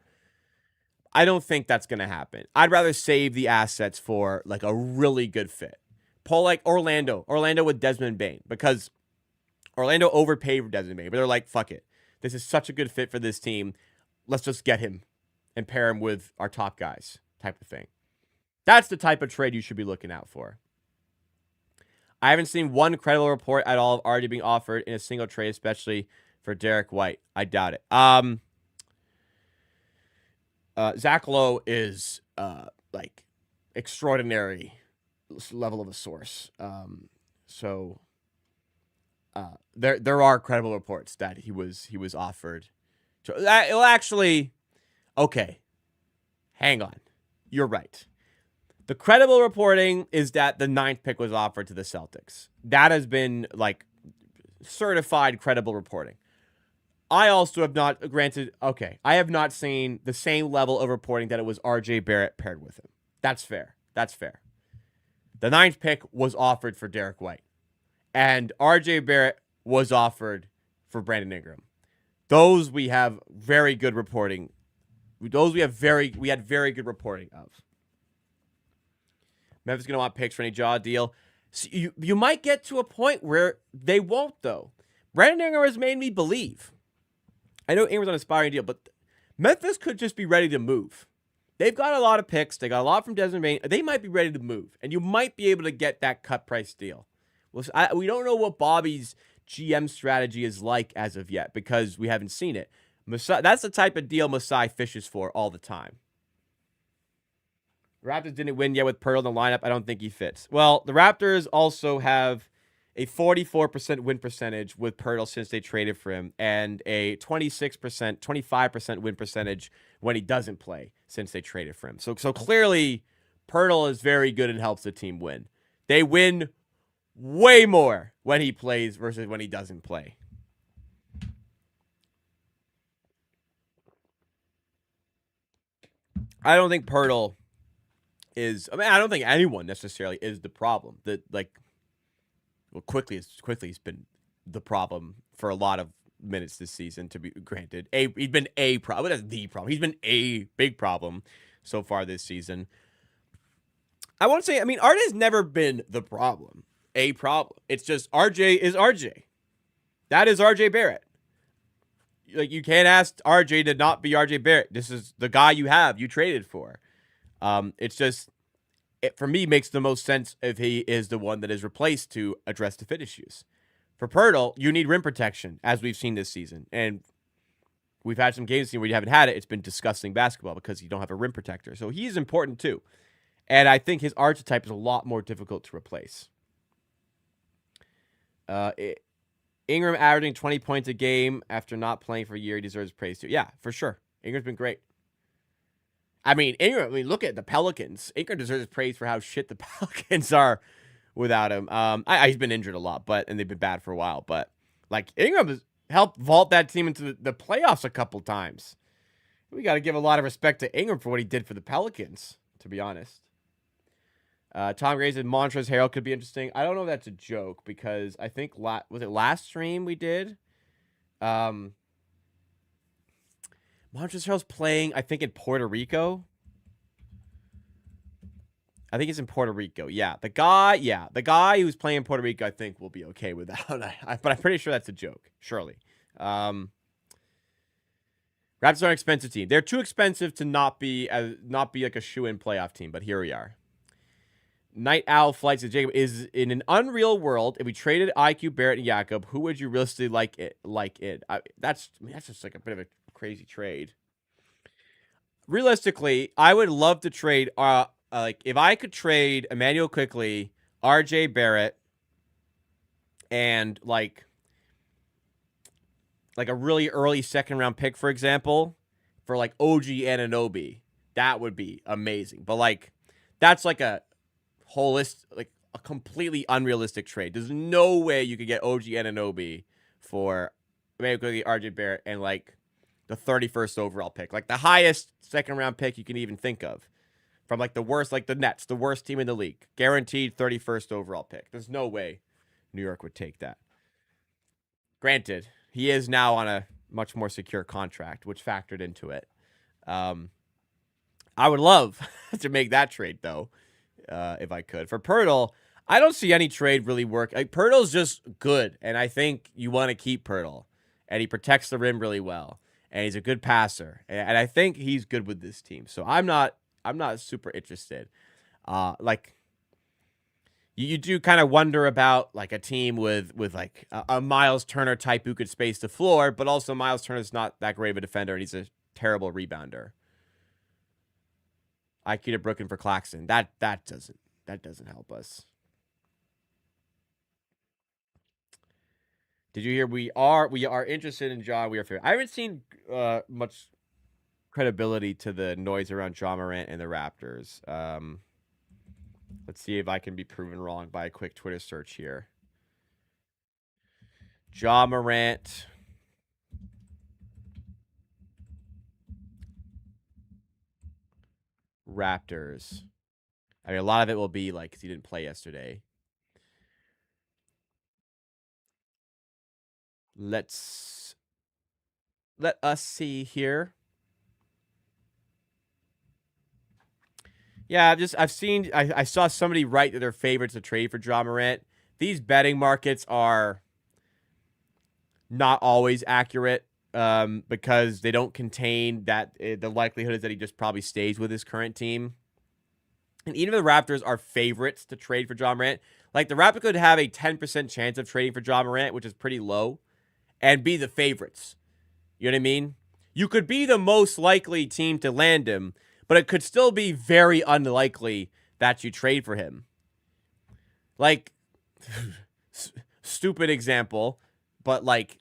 I don't think that's going to happen. I'd rather save the assets for, like, a really good fit. Pull, like, Orlando with Desmond Bane, because Orlando overpaid for Desmond Bane, but they're like, fuck it. This is such a good fit for this team. Let's just get him and pair him with our top guys type of thing. That's the type of trade you should be looking out for. I haven't seen one credible report at all of already being offered in a single trade, especially for Derek White. I doubt it. Zach Lowe is like extraordinary level of a source. So there are credible reports that he was offered. It'll actually, okay, hang on. You're right. The credible reporting is that the 9th pick was offered to the Celtics. That has been, like, certified credible reporting. I also have not, I have not seen the same level of reporting that it was RJ Barrett paired with him. That's fair. The 9th pick was offered for Derek White. And RJ Barrett was offered for Brandon Ingram. Those we have very good reporting. We had very good reporting of. Memphis going to want picks for any Ja deal. So you might get to a point where they won't, though. Brandon Ingram has made me believe. I know Ingram's on an aspiring deal, but Memphis could just be ready to move. They've got a lot of picks. They got a lot from Desmond Bane. They might be ready to move, and you might be able to get that cut price deal. We don't know what Bobby's GM strategy is like as of yet, because we haven't seen it. That's the type of deal Masai fishes for all the time. Raptors didn't win yet with Pearl in the lineup. I don't think he fits. Well, the Raptors also have a 44% win percentage with Pirtle since they traded for him, and a 26%, 25% win percentage when he doesn't play since they traded for him. So clearly, Pirtle is very good and helps the team win. They win way more when he plays versus when he doesn't play. I don't think Pirtle I don't think anyone necessarily is the problem. Quickly he's been the problem for a lot of minutes this season, to be granted. He's been a problem. That's the problem. He's been a big problem so far this season. I won't say, RJ's never been the problem. A problem. It's just RJ is RJ. That is RJ Barrett. Like, you can't ask RJ to not be RJ Barrett. This is the guy you traded for. It's just, it for me makes the most sense if he is the one that is replaced to address the fit issues. For Pirtle, you need rim protection, as we've seen this season. And we've had some games where you haven't had it. It's been disgusting basketball because you don't have a rim protector. So he's important too. And I think his archetype is a lot more difficult to replace. Ingram averaging 20 points a game after not playing for a year. He deserves praise too. Yeah, for sure. Ingram's been great. Ingram, look at the Pelicans. Ingram deserves praise for how shit the Pelicans are without him. He's been injured a lot, and they've been bad for a while. But, Ingram has helped vault that team into the playoffs a couple times. We got to give a lot of respect to Ingram for what he did for the Pelicans, to be honest. Tom Gray said Montrezl Harrell could be interesting. I don't know if that's a joke because I think, was it last stream we did? Montrezl Harrell's playing, I think, in Puerto Rico. I think he's in Puerto Rico. Yeah, the guy who's playing in Puerto Rico, I think, will be okay with that. But I'm pretty sure that's a joke, surely. Raptors are an expensive team. They're too expensive to not be like a shoe-in playoff team, but here we are. Night Owl Flights to Jacob is in an unreal world. If we traded IQ, Barrett, and Jacob, who would you realistically like it? That's just like a bit of a crazy trade. Realistically, I would love to trade. If I could trade Emmanuel Quickley, RJ Barrett, and like a really early second round pick, for example, for like OG Anunoby, that would be amazing. But that's like a a completely unrealistic trade. There's no way you could get OG Anunoby for Emmanuel Quickley, RJ Barrett, and the 31st overall pick, the highest second round pick you can even think of, from the worst, the Nets, the worst team in the league, guaranteed 31st overall pick. There's no way New York would take that. Granted, he is now on a much more secure contract, which factored into it. I would love to make that trade though, if I could. For Pirtle, I don't see any trade really work. Pirtle's just good, and I think you want to keep Pirtle, and he protects the rim really well, and he's a good passer, and I think he's good with this team. So I'm not super interested. You do kind of wonder about a team with a Miles Turner type who could space the floor, but also Miles Turner's not that great of a defender, and he's a terrible rebounder. IQ to Brooklyn for Claxton. That doesn't help us. Did you hear we are interested in John? I haven't seen much credibility to the noise around Ja Morant and the Raptors. Let's see if I can be proven wrong by a quick Twitter search here. Ja Morant. Raptors. A lot of it will be because he didn't play yesterday. Let us see here. Yeah, I saw somebody write that their favorites to trade for Ja Morant. These betting markets are not always accurate because they don't contain that. The likelihood is that he just probably stays with his current team. And even the Raptors are favorites to trade for Ja Morant. The Raptors could have a 10% chance of trading for Ja Morant, which is pretty low, and be the favorites. You know what I mean? You could be the most likely team to land him, but it could still be very unlikely that you trade for him. Like, stupid example, but like,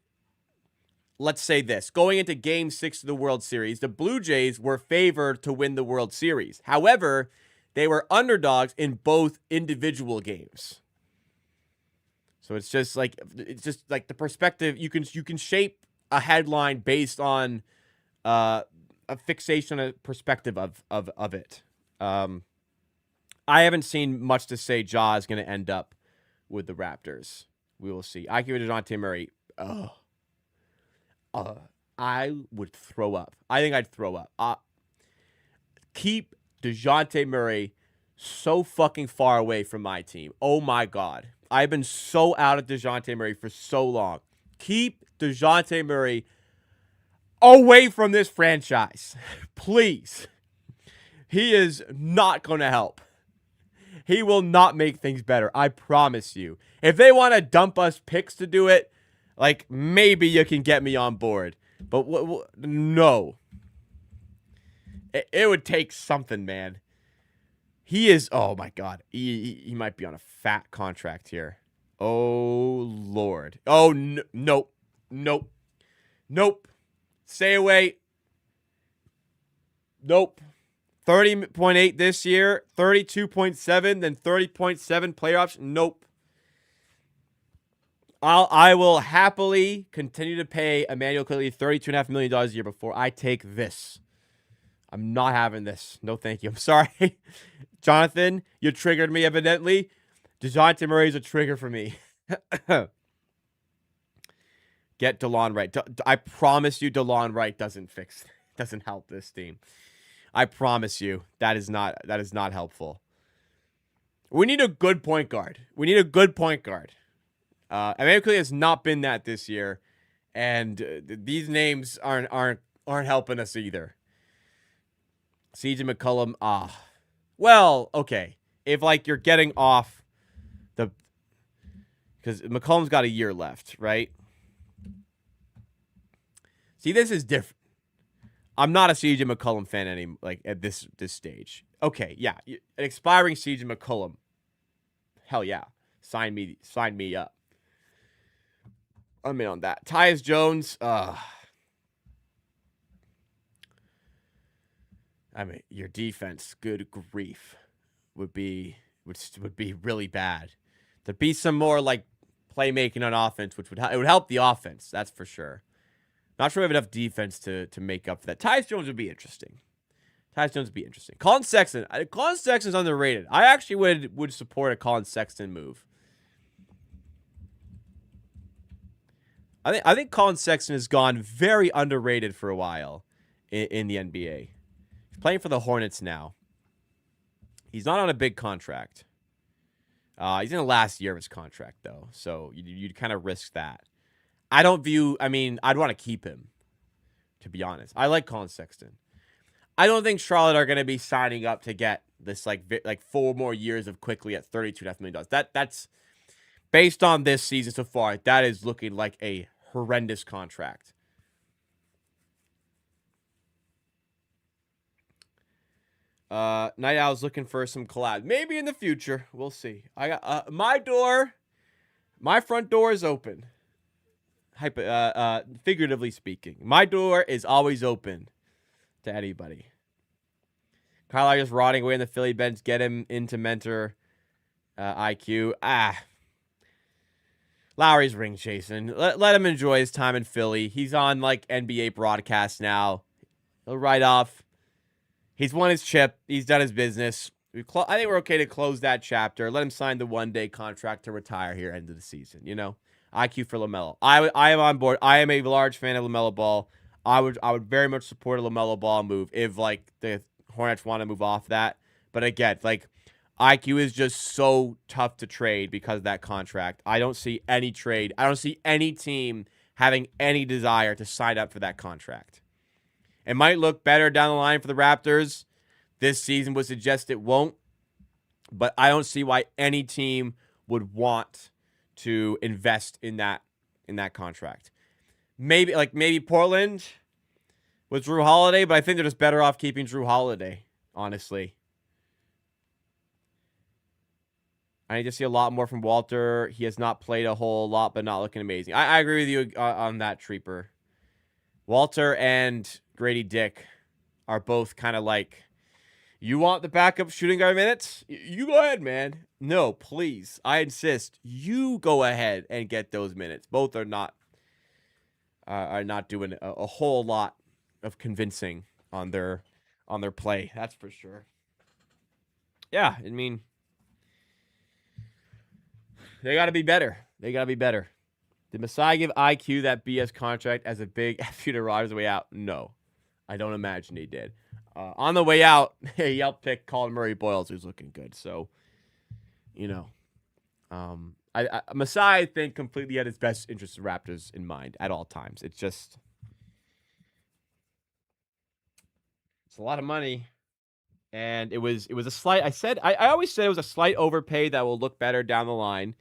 let's say this. Going into Game 6 of the World Series, the Blue Jays were favored to win the World Series. However, they were underdogs in both individual games. So it's just like the perspective. You can shape a headline based on a fixation, a perspective of it. I haven't seen much to say Ja is going to end up with the Raptors. We will see. I give it to DeJounte Murray. I would throw up. I think I'd throw up. Keep DeJounte Murray so fucking far away from my team. Oh my God. I've been so out of DeJounte Murray for so long. Keep DeJounte Murray away from this franchise. Please. He is not going to help. He will not make things better. I promise you. If they want to dump us picks to do it, like, maybe you can get me on board. But no. It would take something, man. He is, oh my God. He might be on a fat contract here. Oh, Lord. Oh, nope. Nope. Nope. Stay away. Nope. 30.8 this year, 32.7, then 30.7 player option. Nope. I will happily continue to pay Emmanuel Quickley $32.5 million a year before I take this. I'm not having this. No, thank you. I'm sorry. Jonathan, you triggered me evidently. DeJounte Murray is a trigger for me. Get DeLon Wright. I promise you DeLon Wright doesn't help this team. I promise you that is not helpful. We need a good point guard. Emmanuel Quickley has not been that this year, and these names aren't helping us either. CJ McCollum, well, okay. If like you're getting off because McCollum's got a year left, right? See, this is different. I'm not a CJ McCollum fan at this stage. Okay, yeah, an expiring CJ McCollum. Hell yeah, sign me up. I'm in on that. Tyus Jones, I mean, your defense, good grief, would be really bad. There'd be some more like playmaking on offense, which would help the offense. That's for sure. Not sure we have enough defense to make up for that. Tyus Jones would be interesting. Colin Sexton. Colin Sexton's underrated. I actually would support a Colin Sexton move. I think Colin Sexton has gone very underrated for a while in the NBA. He's playing for the Hornets now. He's not on a big contract. He's in the last year of his contract, though, so you'd kind of risk that. I'd want to keep him, to be honest. I like Colin Sexton. I don't think Charlotte are going to be signing up to get this like 4 more years of Quickley at $32.5 million. That's based on this season so far. That is looking like a horrendous contract. Night Owl's looking for some collab. Maybe in the future. We'll see. I got my front door is open. Figuratively speaking. My door is always open to anybody. Kyle just rotting away in the Philly bench. Get him into mentor IQ. Lowry's ring chasing. Let him enjoy his time in Philly. He's on like NBA broadcast now. He'll write off. He's won his chip. He's done his business. I think we're okay to close that chapter. Let him sign the 1-day contract to retire here end of the season. You know, IQ for LaMelo. I am on board. I am a large fan of LaMelo Ball. I would very much support a LaMelo Ball move if like the Hornets want to move off that. But again, like IQ is just so tough to trade because of that contract. I don't see any trade. I don't see any team having any desire to sign up for that contract. It might look better down the line for the Raptors. This season would suggest it won't. But I don't see why any team would want to invest in that contract. Maybe Portland. with Drew Holiday, but I think they're just better off keeping Drew Holiday, honestly. I need to see a lot more from Walter. He has not played a whole lot, but not looking amazing. I agree with you on that, Treeper. Walter and Grady Dick are both kind of like, you want the backup shooting guard minutes? You go ahead, man. No, please. I insist. You go ahead and get those minutes. Both are not doing a whole lot of convincing on their play. That's for sure. Yeah, I mean, they got to be better. They got to be better. Did Masai give IQ that BS contract as a big F you to Rodgers way out? No, I don't imagine he did. On the way out, he helped pick Colin Murray Boyles, who's looking good. So, you know, Masai, I think, completely had his best interest of Raptors in mind at all times. It's a lot of money. And it was a slight, I always said it was a slight overpay that will look better down the line,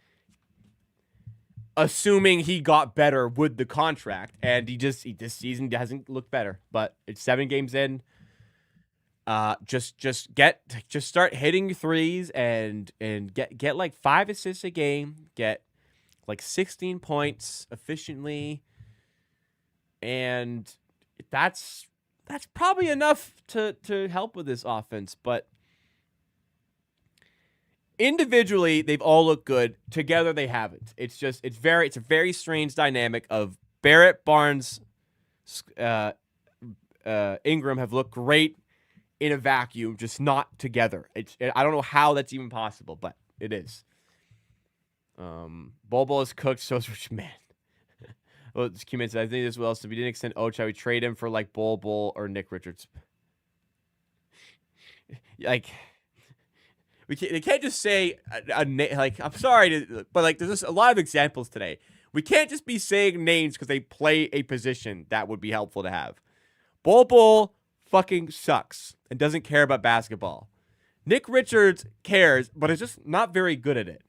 assuming he got better with the contract. And this season hasn't looked better, but it's 7 games in. Just start hitting threes and get like 5 assists a game, get like 16 points efficiently. And that's probably enough to help with this offense, but individually they've all looked good. Together they haven't. It's a very strange dynamic of Barrett, Barnes, Ingram have looked great in a vacuum, just not together. I don't know how that's even possible, but it is. Bobo is cooked, so is man. Well, this Q-Man said, I think this will else. If we didn't extend Ocha, we trade him for like Bobo or Nick Richards. Like, they can't just say like, I'm sorry, but like, there's just a lot of examples today. We can't just be saying names because they play a position that would be helpful to have. Bobo fucking sucks and doesn't care about basketball. Nick Richards cares, but is just not very good at it.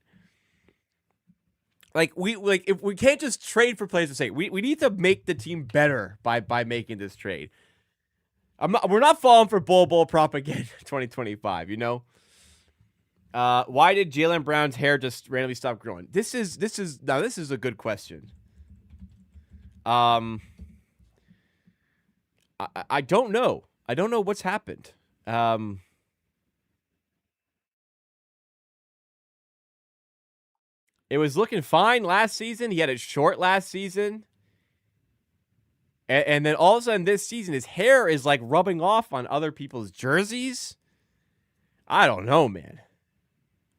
Like if we can't just trade for players to say we need to make the team better by making this trade. We're not falling for Bobo propaganda 2025, you know? Why did Jaylen Brown's hair just randomly stop growing? This is a good question. I don't know. I don't know what's happened. It was looking fine last season. He had it short last season. And then all of a sudden this season, his hair is like rubbing off on other people's jerseys. I don't know, man.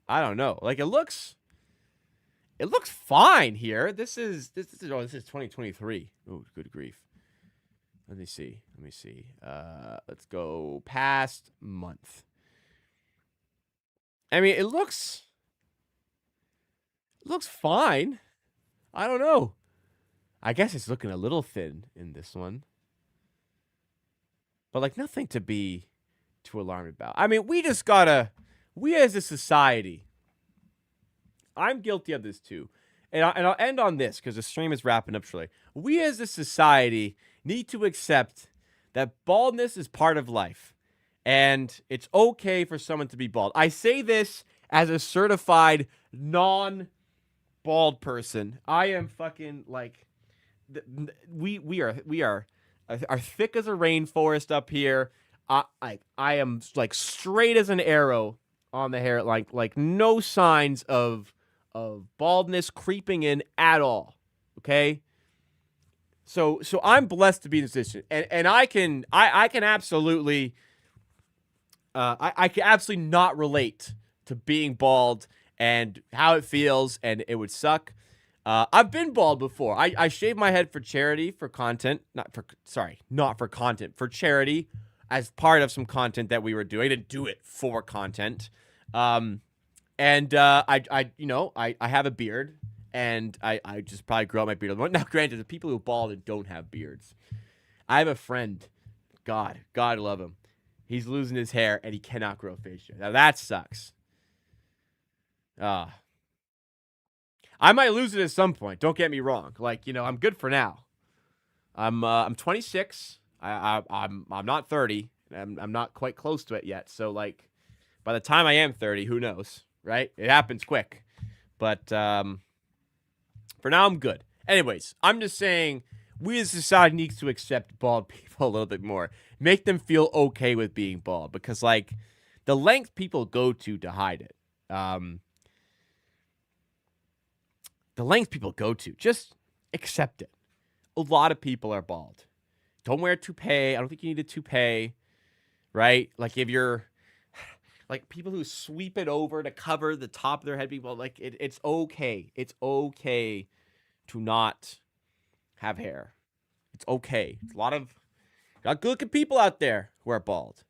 I don't know. Like it looks fine here. This is 2023. Oh, good grief. Let me see. Let's go past month. I mean, it looks fine. I don't know. I guess it's looking a little thin in this one. But like nothing to be too alarmed about. I mean, we as a society, I'm guilty of this too. And I'll end on this because the stream is wrapping up shortly. We as a society need to accept that baldness is part of life. And it's okay for someone to be bald. I say this as a certified non-bald person. I am fucking like, we are thick as a rainforest up here. I am like straight as an arrow on the hair, like no signs of baldness creeping in at all. Okay. So I'm blessed to be in this position, and I can absolutely I can absolutely not relate to being bald and how it feels, and it would suck. I've been bald before. I shaved my head for charity, for content, not for content, for charity, as part of some content that we were doing. I didn't do it for content. I have a beard, and I just probably grow out my beard. Now, granted, the people who bald and don't have beards. I have a friend, God love him. He's losing his hair, and he cannot grow face hair. Now, that sucks. I might lose it at some point. Don't get me wrong. Like, I'm good for now. I'm 26. I'm not 30. I'm not quite close to it yet. So like, by the time I am 30, who knows, right? It happens quick. But for now, I'm good. Anyways, I'm just saying we as a society needs to accept bald people a little bit more. Make them feel okay with being bald because, like, the length people go to hide it. The length people go to, just accept it. A lot of people are bald. Don't wear a toupee. I don't think you need a toupee, right? Like, if you're like people who sweep it over to cover the top of their head, people like it's okay. It's okay to not have hair. It's okay. It's a lot of got good-looking people out there who are bald.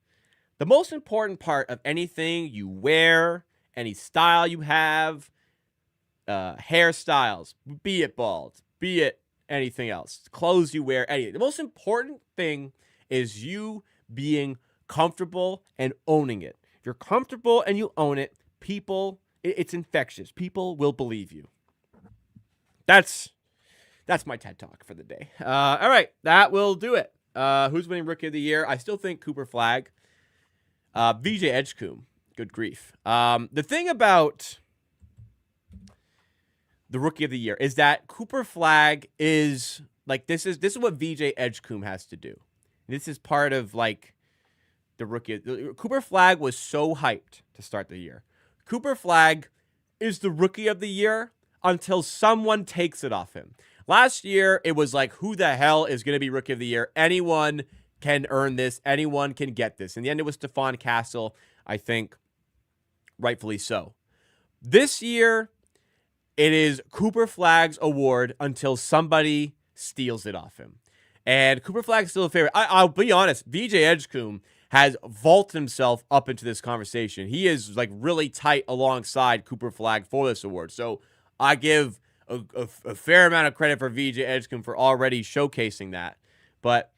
The most important part of anything you wear, any style you have, hairstyles, be it bald, be it anything else, clothes you wear, anything. The most important thing is you being comfortable and owning it. If you're comfortable and you own it, it's infectious. People will believe you. That's my TED Talk for the day. All right, that will do it. Who's winning Rookie of the Year? I still think Cooper Flagg. VJ Edgecombe. Good grief. The thing about the Rookie of the Year is that Cooper Flagg is like this is what VJ Edgecombe has to do. This is part of like the rookie. Cooper Flagg was so hyped to start the year. Cooper Flagg is the Rookie of the Year until someone takes it off him. Last year, it was like, who the hell is going to be Rookie of the Year? Anyone can earn this. Anyone can get this. In the end, it was Stephon Castle, I think, rightfully so. This year, it is Cooper Flagg's award until somebody steals it off him. And Cooper Flagg's still a favorite. I'll be honest, VJ Edgecombe has vaulted himself up into this conversation. He is like really tight alongside Cooper Flagg for this award. So I give a fair amount of credit for VJ Edgecombe for already showcasing that. But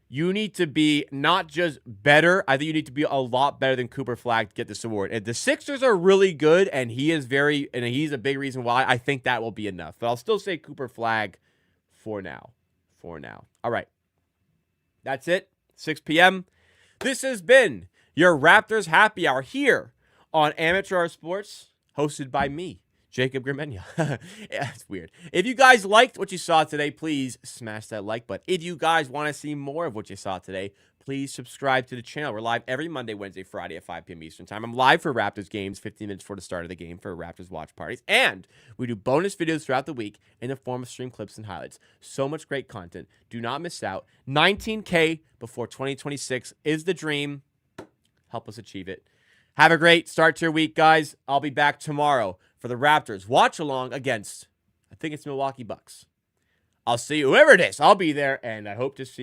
you need to be not just better. I think you need to be a lot better than Cooper Flagg to get this award. And the Sixers are really good, and he's a big reason why I think that will be enough. But I'll still say Cooper Flagg for now. All right. That's it. 6 p.m. This has been your Raptors Happy Hour here on Amateur Hour Sports, hosted by me, Jacob Gramegna. Yeah, it's weird. If you guys liked what you saw today, please smash that like button. If you guys want to see more of what you saw today, please subscribe to the channel. We're live every Monday, Wednesday, Friday at 5 p.m. Eastern Time. I'm live for Raptors games 15 minutes before the start of the game for Raptors watch parties. And we do bonus videos throughout the week in the form of stream clips and highlights. So much great content. Do not miss out. 19K before 2026 is the dream. Help us achieve it. Have a great start to your week, guys. I'll be back tomorrow for the Raptors watch along against, I think it's Milwaukee Bucks. I'll see you, whoever it is. I'll be there, and I hope to see you.